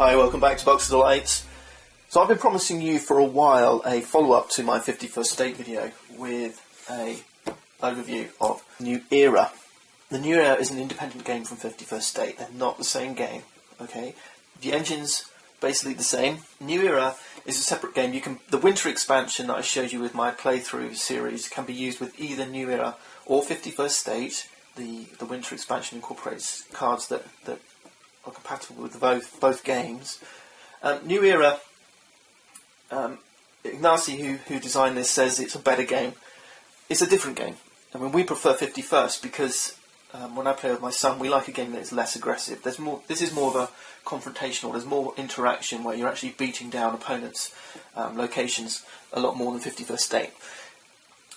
Hi, welcome back to Box of Delights. So I've been promising you for a while a follow-up to my 51st State video with a overview of New Era. The New Era is an independent game from 51st State. They're not the same game, okay? The engine's basically the same. New Era is a separate game. The winter expansion that I showed you with my playthrough series can be used with either New Era or 51st State. The winter expansion incorporates cards that are compatible with both games. New Era, Ignacy, who designed this, says it's a better game. It's a different game. I mean, we prefer 51st because when I play with my son, we like a game that is less aggressive. This is more of a confrontational. There's more interaction where you're actually beating down opponents' locations a lot more than 51st State.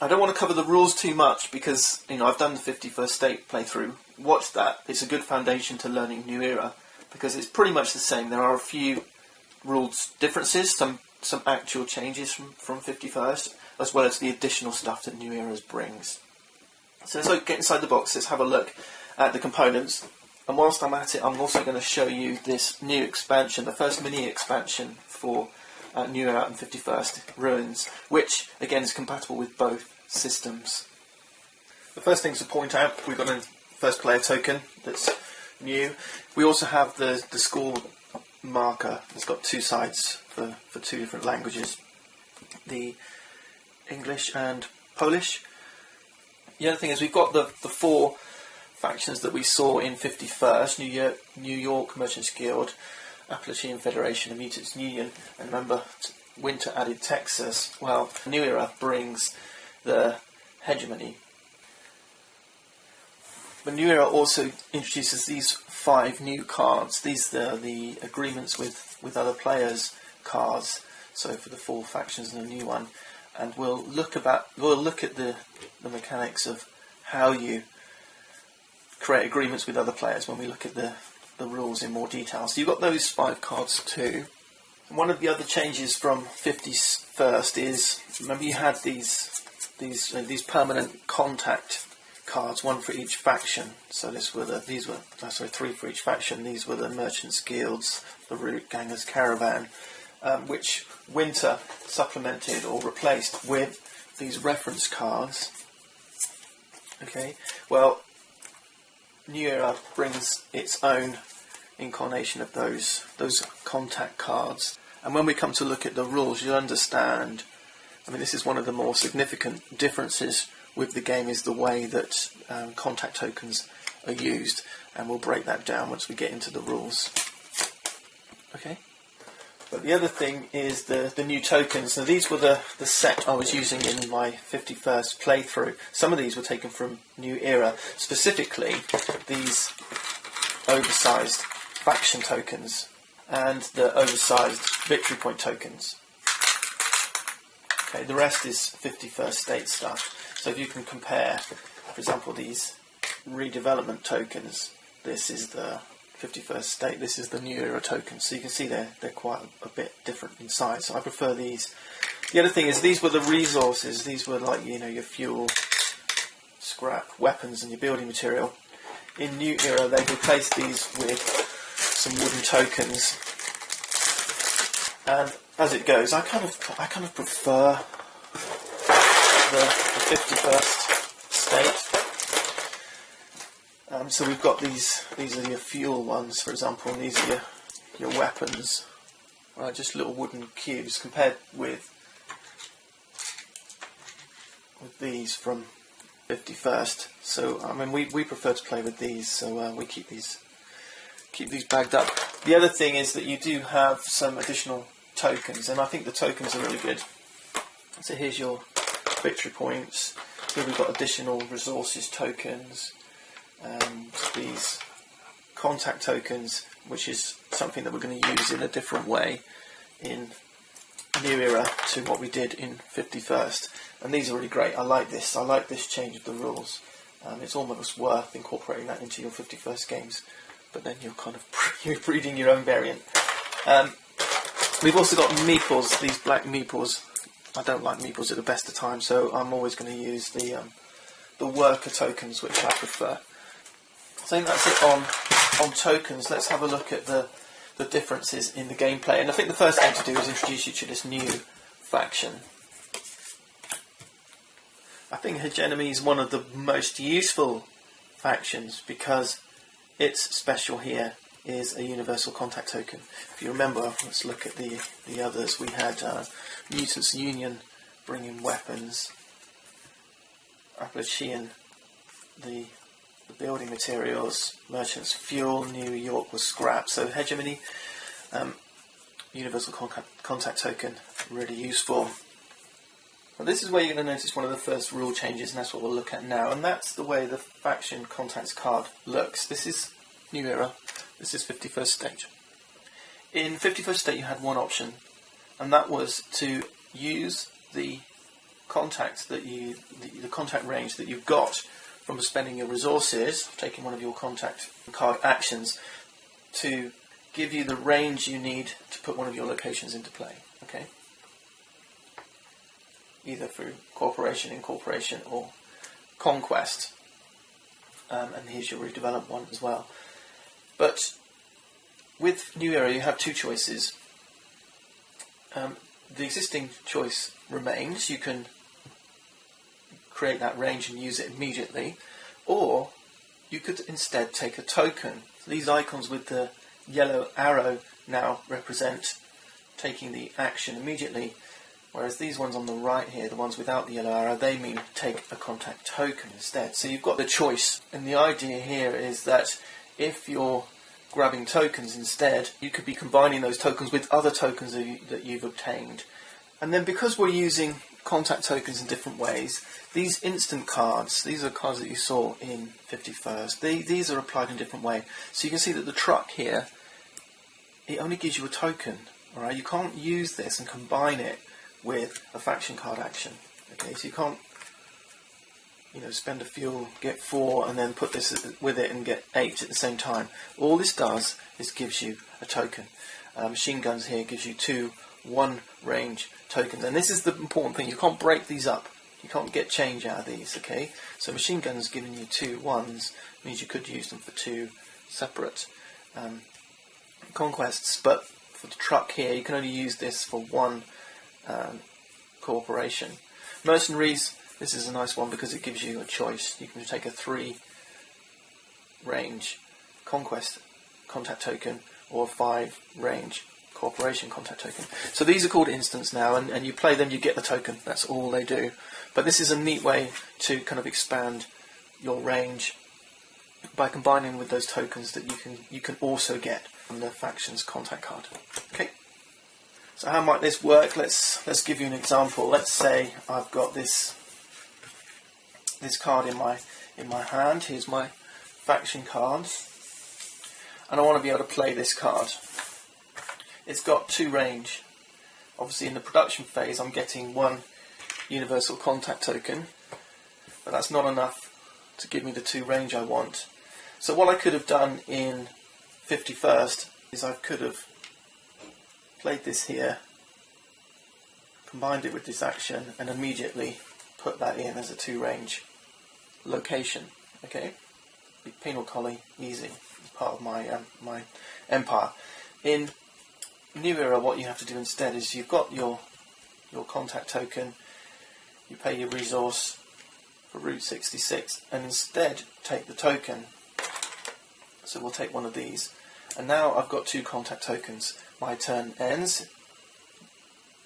I don't want to cover the rules too much because I've done the 51st State playthrough. Watch that. It's a good foundation to learning New Era because it's pretty much the same. There are a few rules differences, some actual changes from 51st, as well as the additional stuff that New Era brings. So let's get inside the box. Let's have a look at the components. And whilst I'm at it, I'm also going to show you this new expansion, the first mini expansion for New Era and 51st Ruins, which again is compatible with both systems. The first thing to point out, we've got a first player token that's new. We also have the score marker. It's got two sides for two different languages, the English and Polish. The other thing is we've got the four factions that we saw in 51st, New York Merchants Guild, Appalachian Federation and Mutants Union, and remember Winter added Texas. Well, New Era brings the hegemony. But New Era also introduces these 5 new cards. These are the agreements with other players cards. So for the 4 factions and a new one, and we'll look at the mechanics of how you create agreements with other players when we look at the rules in more detail. So you've got those 5 cards too. And one of the other changes from 51st is, remember you had these permanent contact cards, 1 for each faction. So these were 3 for each faction. These were the Merchants Guilds, the Root Gangers Caravan, which Winter supplemented or replaced with these reference cards. Okay, well, New Era brings its own incarnation of those contact cards. And when we come to look at the rules, you'll understand, this is one of the more significant differences with the game, is the way that contact tokens are used, and we'll break that down once we get into the rules. Okay? But the other thing is the new tokens. Now these were the set I was using in my 51st playthrough. Some of these were taken from New Era, specifically these oversized faction tokens and the oversized victory point tokens. Okay, the rest is 51st State stuff. So if you can compare, for example, these redevelopment tokens, this is the 51st State, this is the New Era token. So you can see they're quite a bit different in size. So I prefer these. The other thing is these were the resources. These were like, your fuel, scrap, weapons and your building material. In New Era they replaced these with some wooden tokens. And as it goes, I kind of prefer the 51st State. So we've got these are your fuel ones, for example, and these are your weapons. Just little wooden cubes compared with these from 51st. So we prefer to play with these, so we keep these bagged up. The other thing is that you do have some additional tokens, and I think the tokens are really good. So here's your victory points. Here we've got additional resources tokens. And these contact tokens, which is something that we're going to use in a different way in New Era to what we did in 51st. And these are really great. I like this. I like this change of the rules. It's almost worth incorporating that into your 51st games, but then you're breeding your own variant. We've also got meeples, these black meeples. I don't like meeples at the best of times, so I'm always going to use the worker tokens, which I prefer. I think that's it on tokens. Let's have a look at the the differences in the gameplay. And I think the first thing to do is introduce you to this new faction. I think Hegemony is one of the most useful factions because its special here is a universal contact token. If you remember, let's look at the others. We had Mutants Union bringing weapons, Appalachian the building materials, Merchants fuel, New York was scrap. So Hegemony, universal contact token, really useful. Well, this is where you're going to notice one of the first rule changes, and that's what we'll look at now. And that's the way the faction contacts card looks. This is New Era. This is 51st State. In 51st State, you had one option, and that was to use the contact that the contact range that you've got from spending your resources, taking one of your contact card actions, to give you the range you need to put one of your locations into play. Okay. Either through cooperation, incorporation, or conquest. And here's your redeveloped one as well. But with New Era, you have two choices. The existing choice remains. You can create that range and use it immediately, or you could instead take a token. So these icons with the yellow arrow now represent taking the action immediately. Whereas these ones on the right here, the ones without the yellow arrow, they mean take a contact token instead. So you've got the choice. And the idea here is that if you're grabbing tokens instead, you could be combining those tokens with other tokens that you've obtained. And then because we're using contact tokens in different ways, these instant cards, these are cards that you saw in 51st, these are applied in a different way. So you can see that the truck here, it only gives you a token. Alright, you can't use this and combine it with a faction card action. Okay, so you can't, spend a fuel, get 4, and then put this with it and get 8 at the same time. All this does is gives you a token. Machine guns here gives you 2 1-range tokens, and this is the important thing. You can't break these up. You can't get change out of these. Okay, so machine guns giving you 2 1s means you could use them for 2 separate conquests, but for the truck here, you can only use this for 1 cooperation. Mercenaries, this is a nice one because it gives you a choice. You can take a 3-range conquest contact token or a 5-range cooperation contact token. So these are called instants now, and you play them, you get the token. That's all they do. But this is a neat way to kind of expand your range by combining with those tokens that you can also get from the faction's contact card. Okay. So how might this work? Let's give you an example. Let's say I've got this card in my hand. Here's my faction cards, and I want to be able to play this card. It's got 2 range. Obviously, in the production phase, I'm getting 1 universal contact token, but that's not enough to give me the 2 range I want. So what I could have done in 51st is I could have played this here, combined it with this action, and immediately put that in as a 2-range location. Okay, penal colony, easy, it's part of my my empire. In New Era, what you have to do instead is you've got your contact token, you pay your resource for Route 66, and instead take the token. So we'll take one of these, and now I've got 2 contact tokens. My turn ends,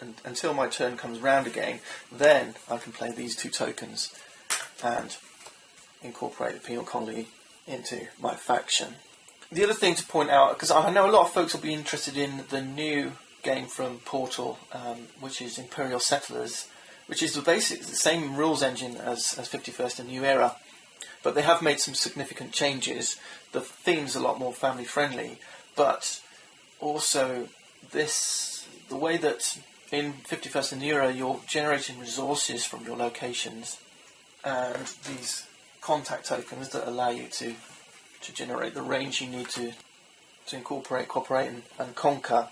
and until my turn comes round again, then I can play these 2 tokens and incorporate the penal colony into my faction. The other thing to point out, because I know a lot of folks will be interested in the new game from Portal, which is Imperial Settlers, which is the same rules engine as 51st and New Era, but they have made some significant changes. The theme's a lot more family friendly, but also the way that in 51st and New Era you're generating resources from your locations, and these contact tokens that allow you to generate the range you need to incorporate, cooperate and conquer.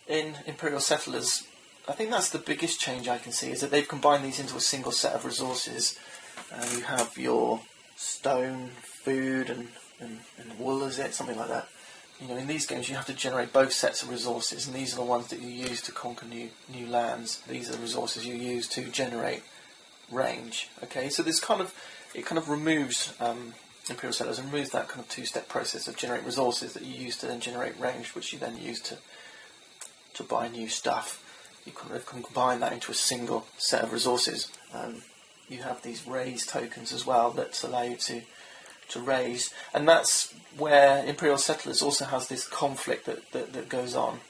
In Imperial Settlers, I think that's the biggest change I can see, is that they've combined these into a single set of resources. You have your stone, food and wool, is it? Something like that. in these games you have to generate both sets of resources, and these are the ones that you use to conquer new lands. These are the resources you use to generate range. Okay, so this kind of removes Imperial Settlers, and removes that kind of two-step process of generate resources that you use to then generate range, which you then use to buy new stuff. You kind of combine that into a single set of resources. You have these raise tokens as well that allow you to raise, and that's where Imperial Settlers also has this conflict that goes on.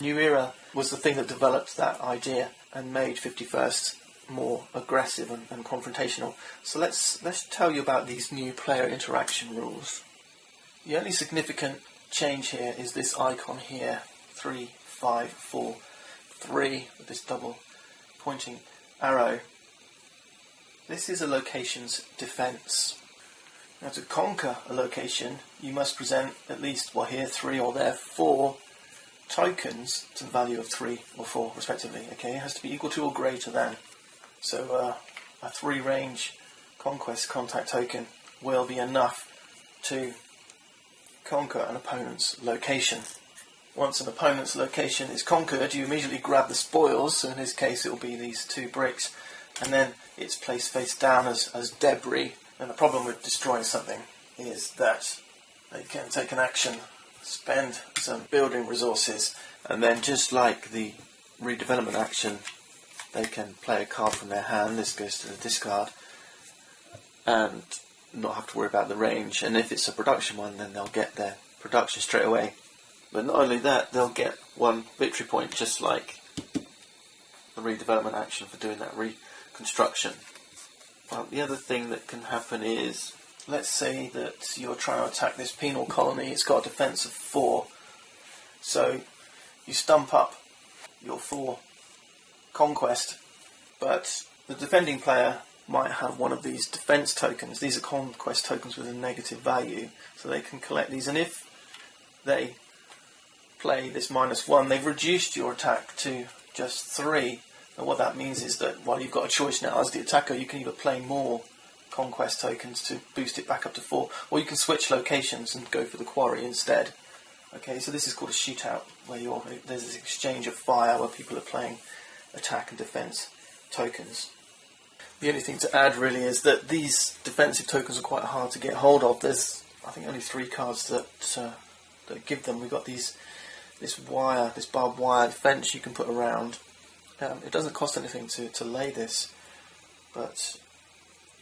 New Era was the thing that developed that idea and made 51st more aggressive and confrontational. So let's tell you about these new player interaction rules. The only significant change here is this icon here, 3, 5, 4, 3, with this double pointing arrow. This is a location's defense. Now, to conquer a location, you must present at least, well here 3 or there 4 tokens to the value of 3 or 4 respectively. Okay, it has to be equal to or greater than. So a 3 range conquest contact token will be enough to conquer an opponent's location. Once an opponent's location is conquered, you immediately grab the spoils, so in this case it will be these 2 bricks, and then it's placed face down as debris. And the problem with destroying something is that they can take an action, spend some building resources, and then just like the redevelopment action, they can play a card from their hand. This goes to the discard, and not have to worry about the range. And if it's a production one, then they'll get their production straight away. But not only that, they'll get 1 victory point, just like the redevelopment action for doing that reconstruction. The other thing that can happen is, let's say that you're trying to attack this penal colony. It's got a defense of 4, so you stump up your 4 conquest, but the defending player might have one of these defense tokens. These are conquest tokens with a negative value, so they can collect these, and if they play this -1, they've reduced your attack to just 3. And what that means is that, well, you've got a choice now as the attacker. You can either play more conquest tokens to boost it back up to 4, or you can switch locations and go for the quarry instead. Okay, so this is called a shootout, where there's this exchange of fire where people are playing attack and defense tokens. The only thing to add really is that these defensive tokens are quite hard to get hold of. There's, I think, only 3 cards that give them. We've got this barbed wire fence you can put around. It doesn't cost anything to lay this, but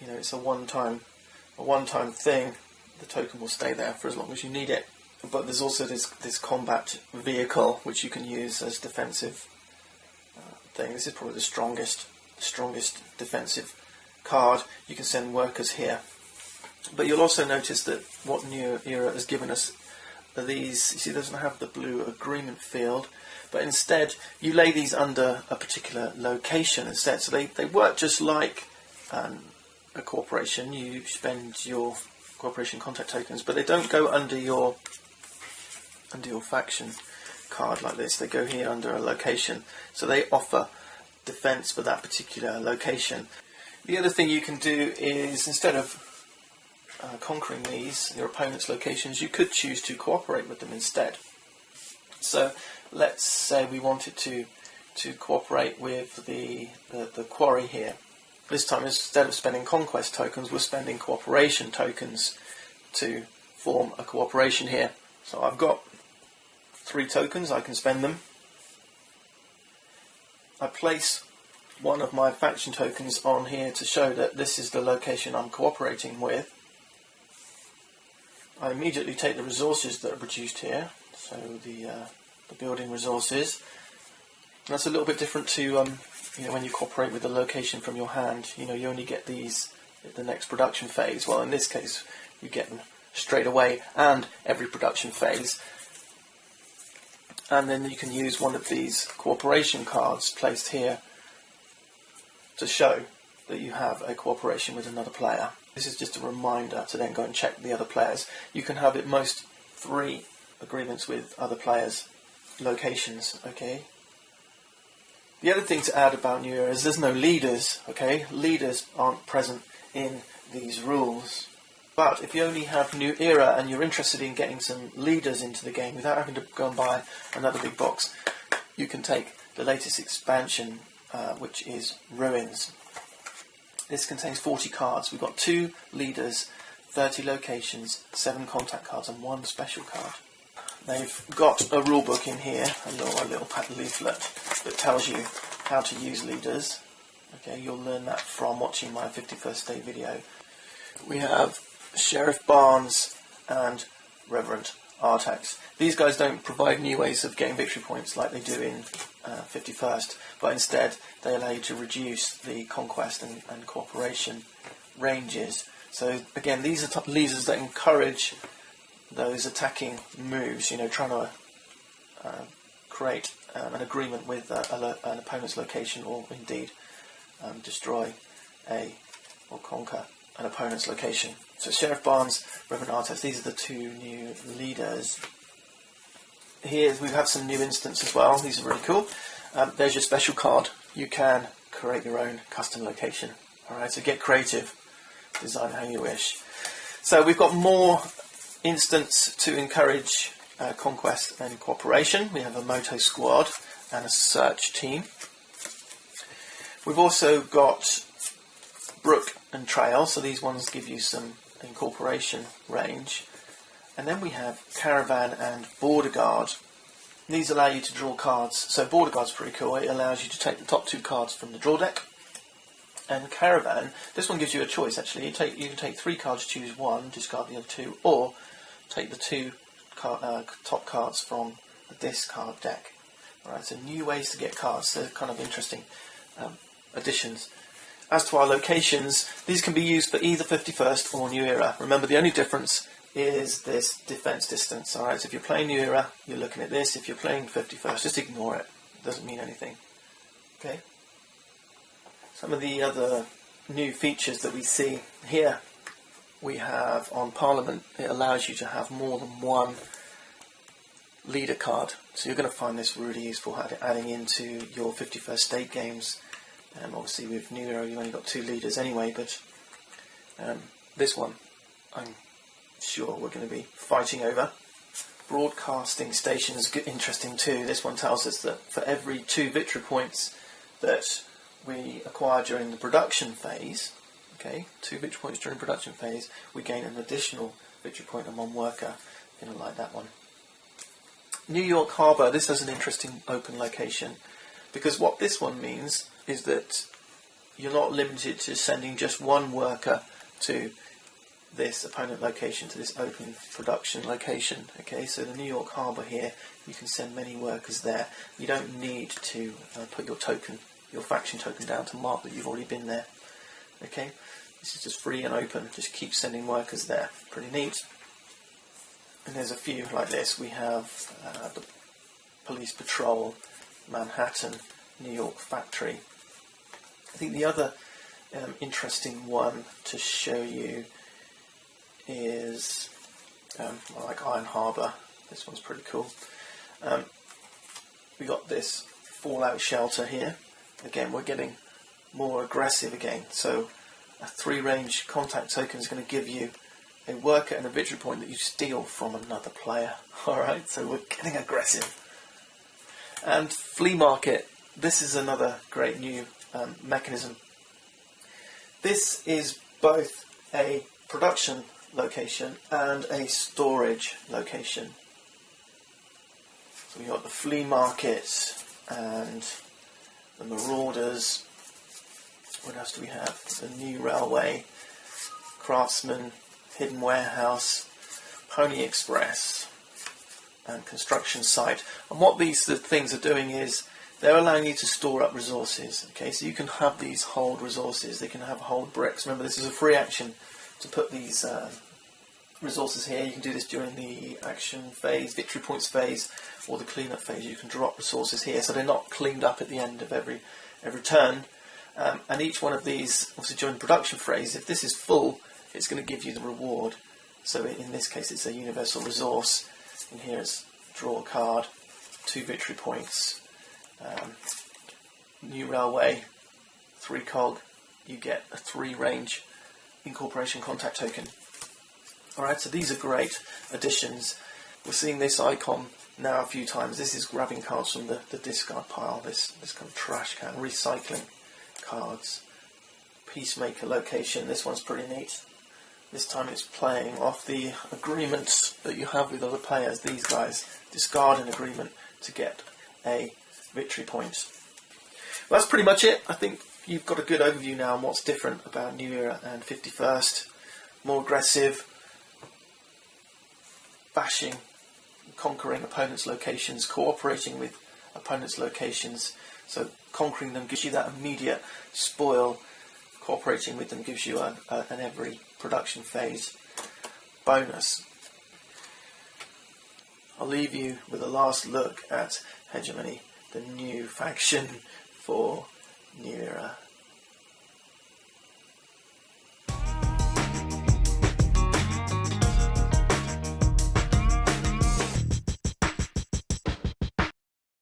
it's a one-time thing. The token will stay there for as long as you need it. But there's also this combat vehicle which you can use as defensive thing. This is probably the strongest defensive card. You can send workers here. But you'll also notice that what New Era has given us are these. You see, it doesn't have the blue agreement field, but instead you lay these under a particular location instead. So they work just like a corporation. You spend your corporation contact tokens, but they don't go under your faction card like this. They go here under a location, so they offer defense for that particular location. The other thing you can do is, instead of conquering your opponent's locations, you could choose to cooperate with them instead. So let's say we wanted to cooperate with the quarry here. This time, instead of spending conquest tokens, we're spending cooperation tokens to form a cooperation here. So I've got 3 tokens, I can spend them. I place one of my faction tokens on here to show that this is the location I'm cooperating with. I immediately take the resources that are produced here, so the building resources. That's a little bit different to when you cooperate with a location from your hand. You only get these at the next production phase. Well, in this case, you get them straight away and every production phase. And then you can use one of these cooperation cards placed here to show that you have a cooperation with another player. This is just a reminder to then go and check the other players. You can have at most 3 agreements with other players' locations, okay? The other thing to add about New Era is there's no leaders, okay? Leaders aren't present in these rules. But if you only have New Era and you're interested in getting some leaders into the game without having to go and buy another big box, you can take the latest expansion, which is Ruins. This contains 40 cards. We've got 2 leaders, 30 locations, 7 contact cards and 1 special card. They've got a rulebook in here, a little leaflet that tells you how to use leaders. Okay, you'll learn that from watching my 51st Day video. We have Sheriff Barnes and Reverend Artax. These guys don't provide new ways of getting victory points like they do in 51st, but instead they allow you to reduce the conquest and cooperation ranges. So again, these are leaders that encourage those attacking moves, trying to create an agreement with an opponent's location, or indeed destroy or conquer an opponent's location. So Sheriff Barnes, Reverend Artax, these are the 2 new leaders. Here we have some new instants as well. These are really cool. There's your special card. You can create your own custom location. Alright, so get creative. Design how you wish. So we've got more instants to encourage conquest and cooperation. We have a Moto Squad and a Search Team. We've also got Brook and Trail, so these ones give you some incorporation range. And then we have Caravan and Border Guard. These allow you to draw cards. So Border Guard's pretty cool. It allows you to take the top 2 cards from the draw deck. And Caravan, this one gives you a choice actually. You can take 3 cards, choose 1, discard the other 2, or take the 2 top cards from the discard deck. Alright, so new ways to get cards. They're kind of interesting additions. As to our locations, these can be used for either 51st or New Era. Remember, the only difference is this defense distance. Alright, so if you're playing New Era, you're looking at this. If you're playing 51st, just ignore it. It doesn't mean anything. Okay? Some of the other new features that we see here, we have on Parliament, it allows you to have more than 1 leader card. So you're going to find this really useful adding into your 51st State games. Obviously with New Era you've only got 2 leaders anyway, but this one I'm sure we're going to be fighting over. Broadcasting stations is interesting too. This one tells us that for every 2 victory points that we acquire during the production phase, okay, 2 victory points during production phase, we gain an additional victory point and 1 worker. You're going to like that one. New York Harbour, this has an interesting open location, because what this one means is that you're not limited to sending just 1 worker to this opponent location, to this open production location. Okay, so the New York Harbour here, you can send many workers there. You don't need to put your faction token down to mark that you've already been there. Okay, this is just free and open, just keep sending workers there. Pretty neat. And there's a few like this. We have the Police Patrol, Manhattan, New York Factory. I think the other interesting one to show you is like Iron Harbour. This one's pretty cool. We got this Fallout Shelter here. Again, we're getting more aggressive again. So a 3-range contact token is going to give you a worker and a victory point that you steal from another player. Alright, so we're getting aggressive. And Flea Market. This is another great new mechanism. This is both a production location and a storage location. So we got the Flea Market and the Marauders. What else do we have? The New Railway, Craftsman, Hidden Warehouse, Pony Express, and Construction Site. And what these things are doing is they're allowing you to store up resources. Okay, so you can have these hold resources. They can have hold bricks. Remember, this is a free action to put these resources here. You can do this during the action phase, victory points phase, or the cleanup phase. You can drop resources here, so they're not cleaned up at the end of every turn. And each one of these, obviously during the production phase, if this is full, it's going to give you the reward. So in this case, it's a universal resource. And here it's draw a card, 2 victory points. New Railway, 3 cog, you get a 3-range incorporation contact token. Alright, so these are great additions. We're seeing this icon now a few times. This is grabbing cards from the discard pile, this kind of trash can, recycling cards. Peacemaker location, this one's pretty neat. This time it's playing off the agreements that you have with other players. These guys discard an agreement to get a victory point. Well, that's pretty much it. I think you've got a good overview now on what's different about New Era and 51st. More aggressive, bashing, conquering opponents' locations, cooperating with opponents' locations. So conquering them gives you that immediate spoil. Cooperating with them gives you an every production phase bonus. I'll leave you with a last look at Hegemony, the new faction for New Era.